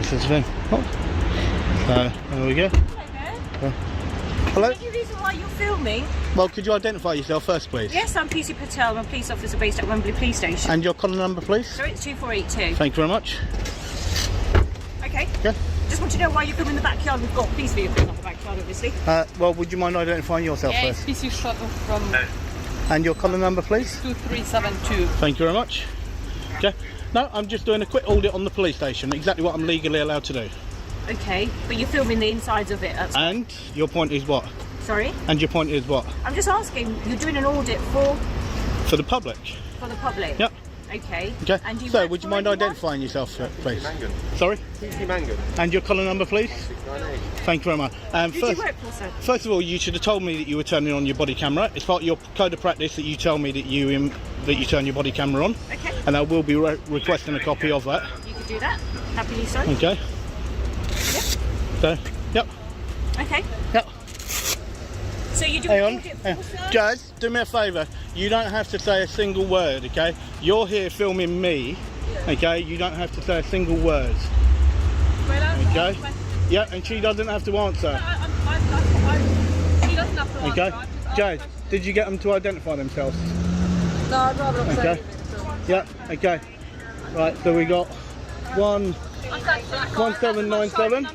That's the thing. Oh. So, there we go. Hello? Any reason why you're filming? Well, could you identify yourself first, please? Yes, I'm PC Patel. I'm a police officer based at Wembley Police Station. And your collar number, please? So it's 2482. Thank you very much. Okay. Yeah. Just want to know why you're filming in the backyard. We've got police vehicles in the backyard, obviously. Well, would you mind identifying yourself first? Yes, PC shuttle from And your collar number, please? 2372. Thank you very much. Okay. No, I'm just doing a quick audit on the police station. Exactly what I'm legally allowed to do. Okay, but you're filming the insides of it. And your point is what? Sorry? And your point is what? I'm just asking, you're doing an audit for the public. For the public? Yep. Okay. Okay. And So, would you mind identifying yourself, please? Sorry? And your collar number, please? 698. Thank you very much. Who do you work for, sir? First of all, you should have told me that you were turning on your body camera. It's part of your code of practice that you tell me that you turn your body camera on. Okay. And I will be requesting a copy of that. You could do that. Happily so. Okay. Yep. So, yep. Okay. Yep. So you do Hang an on. audit for, sir? Judge, do me a favour. You don't have to say a single word, okay? You're here filming me, okay? You don't have to say a single word. Okay? Yeah, and she doesn't have to answer. She doesn't have to Okay? Judge, did you get them to identify themselves? No, I'd rather not say Okay. Yeah, okay. Right, so we got 1797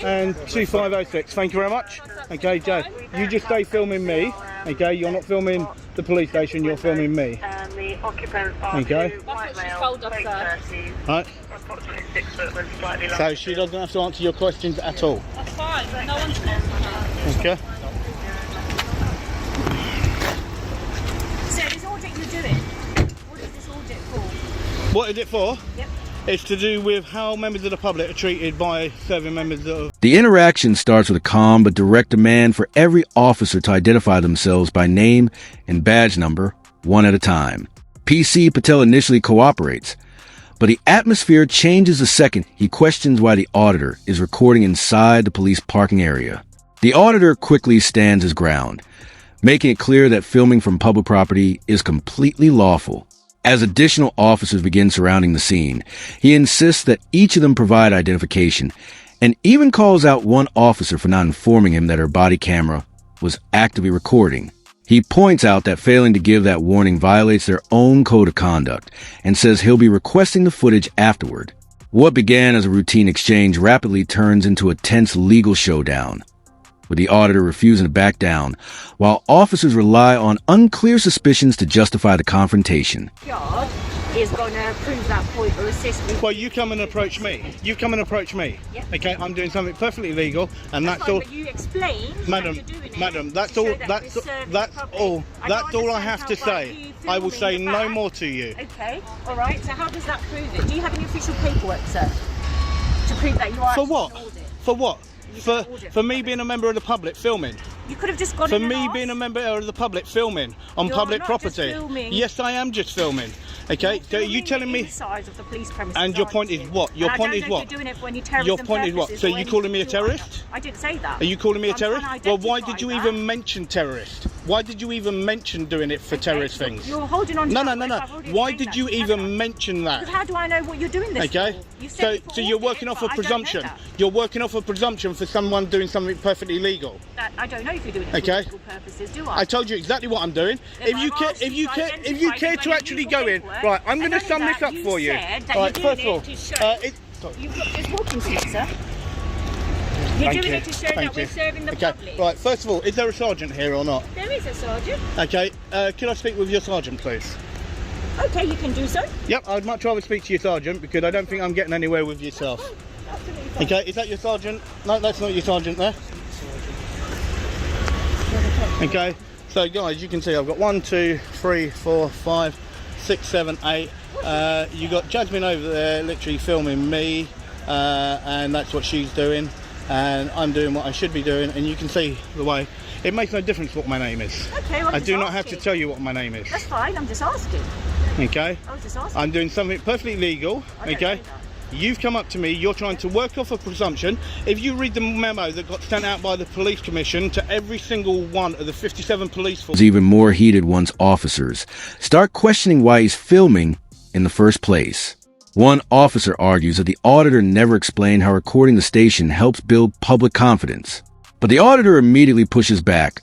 and 2506. Thank you very much. Okay, Joe, you just stay filming me. Okay, you're not filming the police station, you're filming me. And the occupants are Okay. two white That's what she males, told us, late sir. 30s, Right, approximately 6 foot when slightly so larger. she doesn't have to answer your questions at all. That's fine. No one's Okay. So this audit you're doing, what is this audit for? What is it for? Yep. It's to do with how members of the public are treated by serving members of... The interaction starts with a calm but direct demand for every officer to identify themselves by name and badge number, one at a time. PC Patel initially cooperates, but the atmosphere changes the second he questions why the auditor is recording inside the police parking area. The auditor quickly stands his ground, making it clear that filming from public property is completely lawful. As additional officers begin surrounding the scene, he insists that each of them provide identification and even calls out one officer for not informing him that her body camera was actively recording. He points out that failing to give that warning violates their own code of conduct and says he'll be requesting the footage afterward. What began as a routine exchange rapidly turns into a tense legal showdown, with the auditor refusing to back down, while officers rely on unclear suspicions to justify the confrontation. Yard is going to prove that point or assist me. Well, you come and approach me. You come and approach me. Yep. Okay, I'm doing something perfectly legal, and that's fine, all. But you explain Madam, how you're doing it madam, that's to all. show that That's we're serving the that's public. all. I That's don't all I understand have to how by say. you I will filming say the no back- more to you. Okay, all right. So how does that prove it? Do you have any official paperwork, sir, to prove that you are For actually what? an audit? For what? You For did audit for me being a member of the public filming. You could have just gone For in and me asked. being a member of the public filming on You're public not just property. filming. Yes, I am just filming. Okay, so are you Filming telling the me? inside of the police premises, And your aren't point is you? what? Your And point I is don't know what? if you're doing it for any terrorism Your point is what? purposes So or you calling me a anything like terrorist? that. I didn't say that. Are you calling me a I'm trying to terrorist? Well, why did identify you that. even mention terrorist? Why did you even mention doing it for Okay, terrorist so things? You're holding on to No, that no, no, word. no. I've already Why explained did you that. Because even mention that? how do I know what you're doing this Okay, for? You said so it for you're audit, working off but a I don't know presumption. that. You're working off a presumption for someone doing something perfectly legal. I don't know if you're doing it for Okay. legal purposes, do I? I told you exactly what I'm doing. Then If you I've care, asked if you you to care, if you identify care it to by actually legal go in, paperwork, right? I'm going and to only sum this that up for you. said that Right, you're first of all, doing it to show- You've got this walking suit, sir. You're Thank doing you. it to show Thank that we're you. serving the Okay, public. right. First of all, is there a sergeant here or not? There is a sergeant. Okay, can I speak with your sergeant, please? Okay, you can do so. Yep, I'd much rather speak to your sergeant because I don't think I'm getting anywhere with yourself. Absolutely fine. Okay, is that your sergeant? No, that's not your sergeant there. Okay, so guys, you can see I've got 1, 2, 3, 4, 5, 6, 7, 8. You got Jasmine over there literally filming me, and that's what she's doing, and I'm doing what I should be doing, and you can see the way. It makes no difference what my name is. Okay, well, I do not have to tell you what my name is. That's fine, I'm just asking. Okay? I was just asking. I'm doing something perfectly legal, I don't okay? know that. You've come up to me, you're trying to work off a presumption. If you read the memo that got sent out by the police commission to every single one of the 57 police forces, Even more heated once officers start questioning why he's filming in the first place. One officer argues that the auditor never explained how recording the station helps build public confidence. But the auditor immediately pushes back,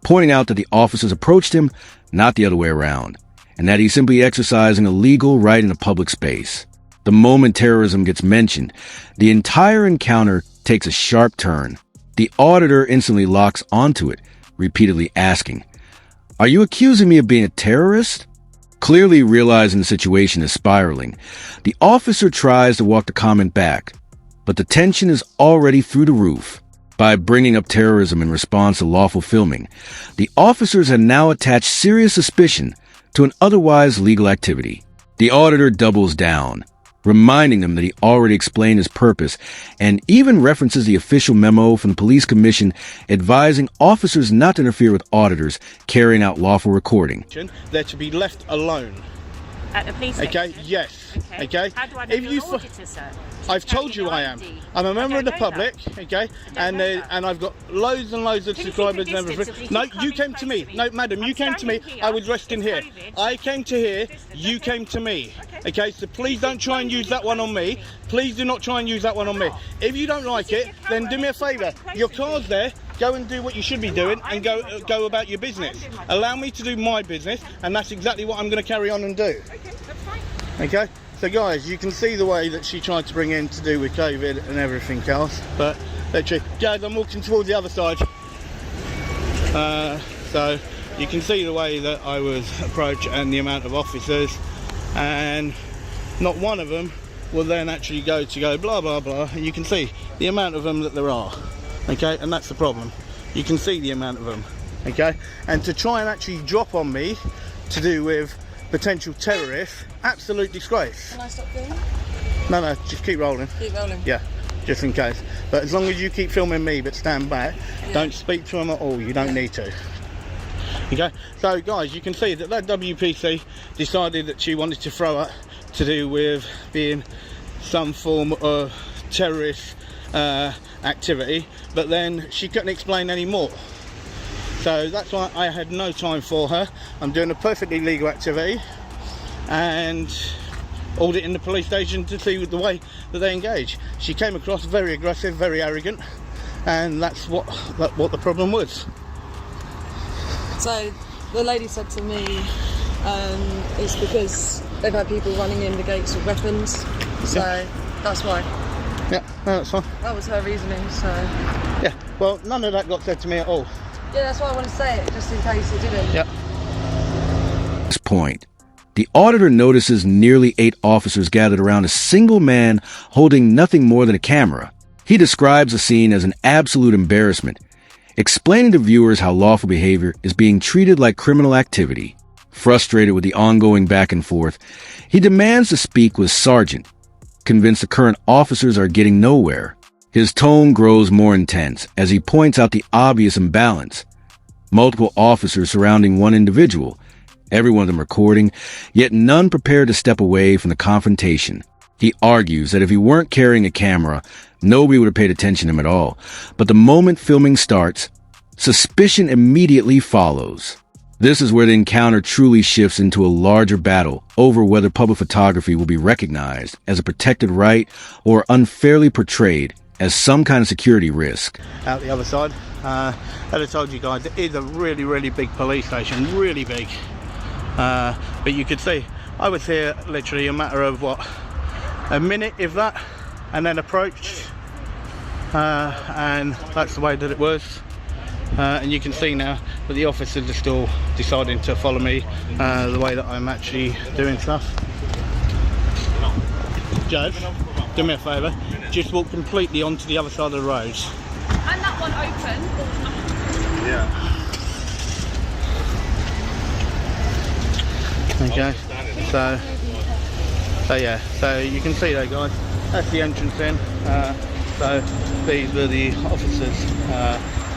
pointing out that the officers approached him, not the other way around, and that he's simply exercising a legal right in a public space. The moment terrorism gets mentioned, the entire encounter takes a sharp turn. The auditor instantly locks onto it, repeatedly asking, "Are you accusing me of being a terrorist?" Clearly realizing the situation is spiraling, the officer tries to walk the comment back, but the tension is already through the roof. By bringing up terrorism in response to lawful filming, the officers have now attached serious suspicion to an otherwise legal activity. The auditor doubles down, reminding them that he already explained his purpose and even references the official memo from the police commission advising officers not to interfere with auditors carrying out lawful recording. They're to be left alone. At the police station? Okay, yes. Okay. How do I know you're an auditor, sir? I've told you I am. I'm a member of the public, okay, and I've got loads and loads of subscribers and everything. No, you came to me. No, madam, you came to me. I was dressed in here. I came to here. You came to me. Okay, so please don't try and use that one on me. Please do not try and use that one on me. If you don't like it, then do me a favour. Your car's there. Go and do what you should be doing and go about your business. Allow me to do my business, and that's exactly what I'm going to carry on and do. Okay, that's fine. Okay, so guys, you can see the way that she tried to bring in to do with COVID and everything else, but literally, guys, I'm walking towards the other side. So you can see the way that I was approached and the amount of officers, and not one of them will then actually go blah blah blah. And you can see the amount of them that there are. Okay, and that's the problem. You can see the amount of them. Okay, and to try and actually drop on me to do with potential terrorists, absolute disgrace. Can I stop filming? No, just keep rolling. Keep rolling. Yeah, just in case. But as long as you keep filming me but stand back, don't speak to them at all. You don't need to. Okay, so guys, you can see that WPC decided that she wanted to throw it to do with being some form of terrorist activity, but then she couldn't explain any more. So that's why I had no time for her. I'm doing a perfectly legal activity and auditing the police station to see the way that they engage. She came across very aggressive, very arrogant, and that's what the problem was. So the lady said to me, it's because they've had people running in the gates with weapons, so that's why. Yeah, no, that's fine. That was her reasoning, so... Yeah, well, none of that got said to me at all. Yeah, that's why I want to say it, just in case it didn't. Yep. At this point, the auditor notices nearly 8 officers gathered around a single man holding nothing more than a camera. He describes the scene as an absolute embarrassment, explaining to viewers how lawful behavior is being treated like criminal activity. Frustrated with the ongoing back and forth, he demands to speak with Sergeant, convinced the current officers are getting nowhere. His tone grows more intense as he points out the obvious imbalance. Multiple officers surrounding one individual, every one of them recording, yet none prepared to step away from the confrontation. He argues that if he weren't carrying a camera, nobody would have paid attention to him at all. But the moment filming starts, suspicion immediately follows. This is where the encounter truly shifts into a larger battle over whether public photography will be recognized as a protected right or unfairly portrayed as some kind of security risk. Out the other side, as I told you guys, it is a really, really big police station, really big. But you could see, I was here literally a matter of what, a minute if that, and then approached, and that's the way that it was. And you can see now that the officers are still deciding to follow me the way that I'm actually doing stuff. Judge, do me a favour, just walk completely onto the other side of the road. And that one open? Yeah. Okay, so yeah, so you can see there guys, that's the entrance in. So these were the officers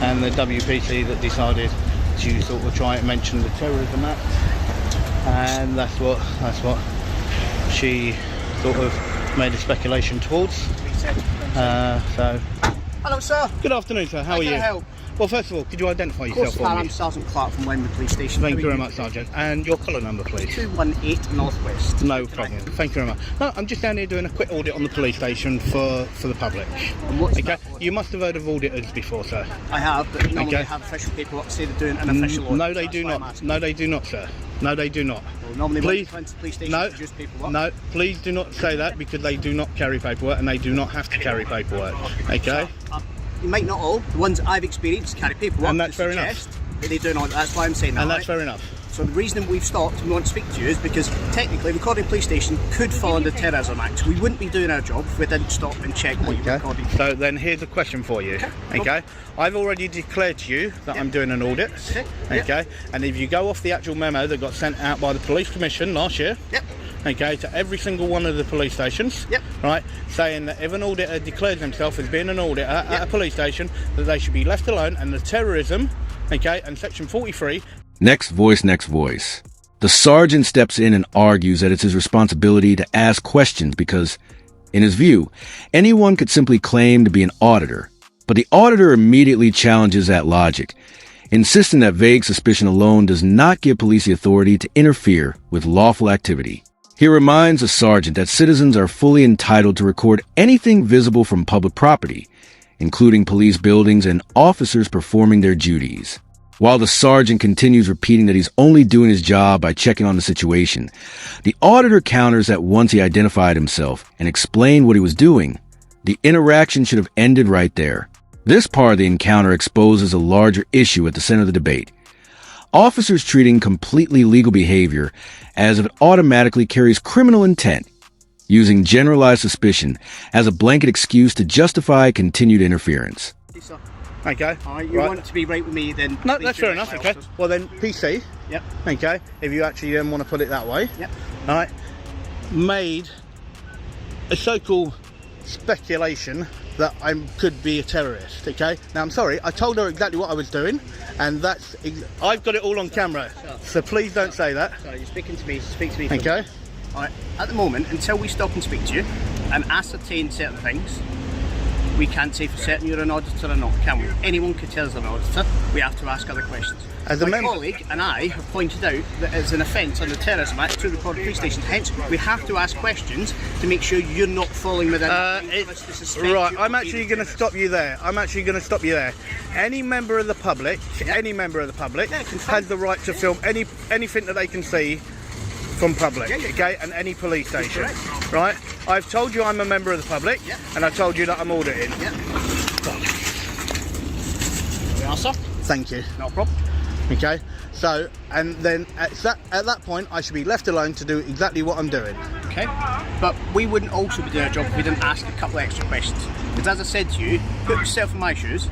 and the WPC that decided to sort of try and mention the terrorism act, and that's what she sort of made a speculation towards. So Hello, sir. good afternoon, sir. How are you? Help. Well, first of all, could you identify Of course, yourself for I'm me? Sergeant Clark from Wembley Police Station. Thank you very much, Sergeant. And your collar number, please. 218 Northwest. No problem. Thank you very much. No, I'm just down here doing a quick audit on the police station for the public. And what's Okay. that for? You must have heard of auditors before, sir. I have, but normally Okay. they have official paperwork say they're doing an official audit. No, they so do that's why I'm not. asking. No, they do not, sir. No, they do not. Well, normally Please. when the police station No, produce paperwork. no, please do not say that, because they do not carry paperwork and they do not have to carry paperwork. Okay? You might not all. The ones I've experienced carry paperwork. And that's to fair enough. suggest that they do not. That's why I'm saying that. And that's right? fair enough. So the reason we've stopped and we want to speak to you is because technically recording police station could fall under Terrorism Act. We wouldn't be doing our job if we didn't stop and check what you're recording. So then here's a question for you. Okay? I've already declared to you that I'm doing an audit. Okay? And if you go off the actual memo that got sent out by the Police Commission last year, Yep. okay, to every single one of the police stations, Yep. right, saying that if an auditor declares himself as being an auditor at a police station, that they should be left alone, and the terrorism, okay, and section 43. Next voice, next voice. The sergeant steps in and argues that it's his responsibility to ask questions because, in his view, anyone could simply claim to be an auditor. But the auditor immediately challenges that logic, insisting that vague suspicion alone does not give police the authority to interfere with lawful activity. He reminds the sergeant that citizens are fully entitled to record anything visible from public property, including police buildings and officers performing their duties. While the sergeant continues repeating that he's only doing his job by checking on the situation, the auditor counters that once he identified himself and explained what he was doing, the interaction should have ended right there. This part of the encounter exposes a larger issue at the center of the debate. Officers treating completely legal behavior as if it automatically carries criminal intent, using generalized suspicion as a blanket excuse to justify continued interference. So, Okay? alright, you want to be right with me then? No, please that's do fair it, enough, my okay. officers. Well then, PC, Yep. okay, if you actually then want to put it that way, Yep. alright, made a so-called speculation that I could be a terrorist, okay? Now, I'm sorry, I told her exactly what I was doing, and I've got it all on camera, so please don't say that, Sorry, you're speaking to me. Speak to me. okay? Alright, at the moment, until we stop and speak to you and ascertain certain things, we can't say for certain you're an auditor or not, can we? Anyone could tell us an auditor. We have to ask other questions. As a My member- colleague and I have pointed out that it's an offence under Terrorism Act to record a police station. Hence, we have to ask questions to make sure you're not falling within. Right, I'm actually going to stop you there. Any member of the public, has the right to film anything that they can see from public, okay, and any police station, right? I've told you I'm a member of the public, and I've told you that I'm auditing. There we are, sir. Thank you. No problem. Okay, so, and then at that point, I should be left alone to do exactly what I'm doing. Okay, but we wouldn't also be doing our job if we didn't ask a couple of extra questions. Because as I said to you, put yourself in my shoes.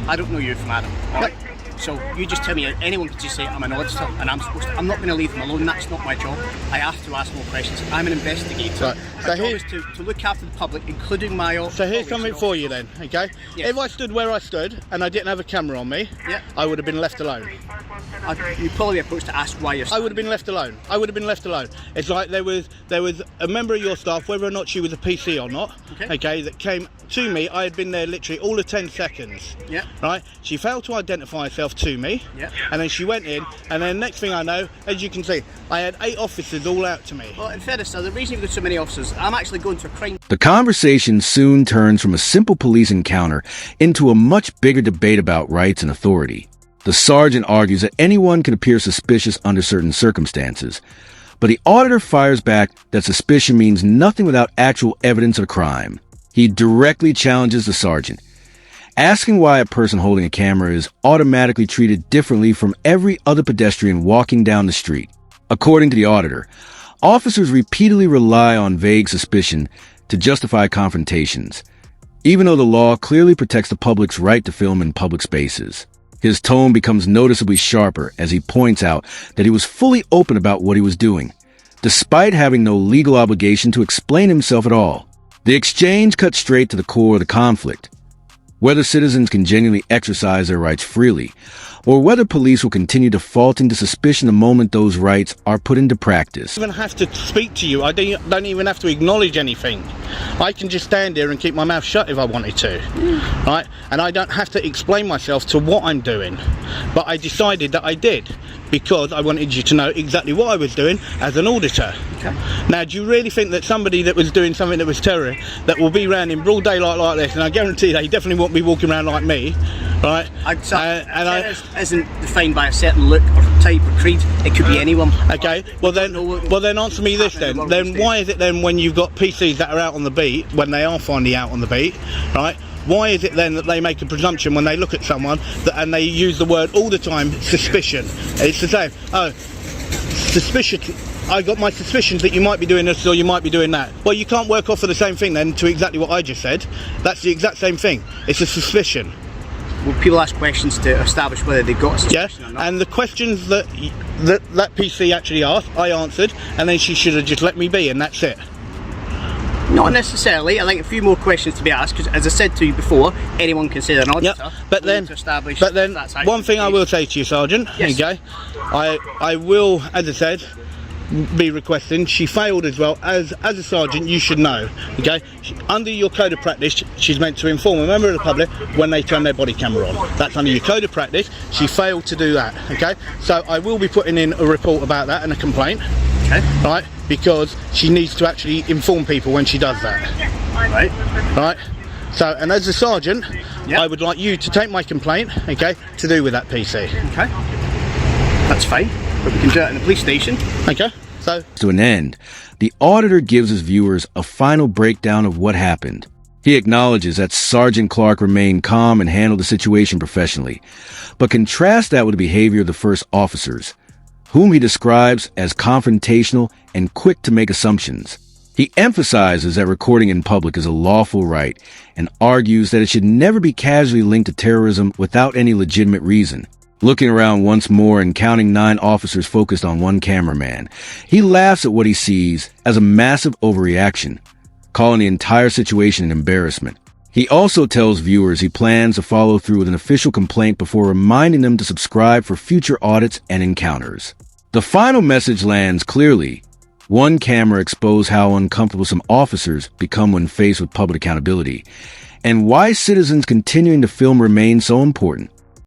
I don't know you from Adam. Right? So you just tell me, anyone could just say I'm an auditor and I'm not going to leave them alone. That's not my job. I have to ask more questions. I'm an investigator. Right. So my job is to look after the public, including my own. So here's something for you then, okay? Yes. If I stood where I stood and I didn't have a camera on me, I would have been left alone. You'd probably be approached to ask why you're. I would have been left alone. It's like there was a member of your staff, whether or not she was a PC or not, okay, that came to me. I had been there literally all of 10 seconds. Yeah. Right? She failed to identify herself to me. Yeah. And then she went in, and then next thing I know, as you can see, I had 8 officers all out to me. Well, in fairness, sir, the reason you've got so many officers, I'm actually going to a crime. The conversation soon turns from a simple police encounter into a much bigger debate about rights and authority. The sergeant argues that anyone can appear suspicious under certain circumstances, but the auditor fires back that suspicion means nothing without actual evidence of a crime. He directly challenges the sergeant, asking why a person holding a camera is automatically treated differently from every other pedestrian walking down the street. According to the auditor, officers repeatedly rely on vague suspicion to justify confrontations, even though the law clearly protects the public's right to film in public spaces. His tone becomes noticeably sharper as he points out that he was fully open about what he was doing, despite having no legal obligation to explain himself at all. The exchange cuts straight to the core of the conflict, whether citizens can genuinely exercise their rights freely, or whether police will continue defaulting to suspicion the moment those rights are put into practice. I don't even have to speak to you. I don't even have to acknowledge anything. I can just stand here and keep my mouth shut if I wanted to, right? And I don't have to explain myself to what I'm doing. But I decided that I did because I wanted you to know exactly what I was doing as an auditor. Okay. Now, do you really think that somebody that was doing something that was terror, that will be around in broad daylight like this, and I guarantee they definitely won't be walking around like me, right? Terror isn't defined by a certain look or type or creed. It could be anyone. Okay, well then answer me this then. Then why is it then when you've got PCs that are out on the beat, when they are finally out on the beat, right? Why is it then that they make a presumption when they look at someone and they use the word all the time, suspicion? It's the same. Oh, suspicion. I got my suspicions that you might be doing this or you might be doing that. Well, you can't work off of the same thing then to exactly what I just said. That's the exact same thing. It's a suspicion. Well, people ask questions to establish whether they've got a suspicion or not. And the questions that PC actually asked, I answered, and then she should have just let me be, and that's it. Not necessarily. I think a few more questions to be asked, because as I said to you before, anyone can say they're an auditor. Yep. But then that's one thing I will say to you, Sergeant, yes. Okay, I will, as I said, be requesting, she failed as well. As a sergeant, you should know, okay, under your code of practice, she's meant to inform a member of the public when they turn their body camera on. That's under your code of practice. She failed to do that, okay, so I will be putting in a report about that and a complaint, okay, right, because she needs to actually inform people when she does that, right. So, and as a sergeant, yep, I would like you to take my complaint, okay, to do with that PC. Okay, that's fine, but we can do it in the police station. Okay, so To an end, the auditor gives his viewers a final breakdown of what happened. He acknowledges that Sergeant Clark remained calm and handled the situation professionally, but contrasts that with the behavior of the first officers, whom he describes as confrontational and quick to make assumptions. He emphasizes that recording in public is a lawful right and argues that it should never be casually linked to terrorism without any legitimate reason. Looking around once more and counting 9 officers focused on one cameraman, he laughs at what he sees as a massive overreaction, calling the entire situation an embarrassment. He also tells viewers he plans to follow through with an official complaint before reminding them to subscribe for future audits and encounters. The final message lands clearly. One camera exposed how uncomfortable some officers become when faced with public accountability, and why citizens continuing to film remains so important.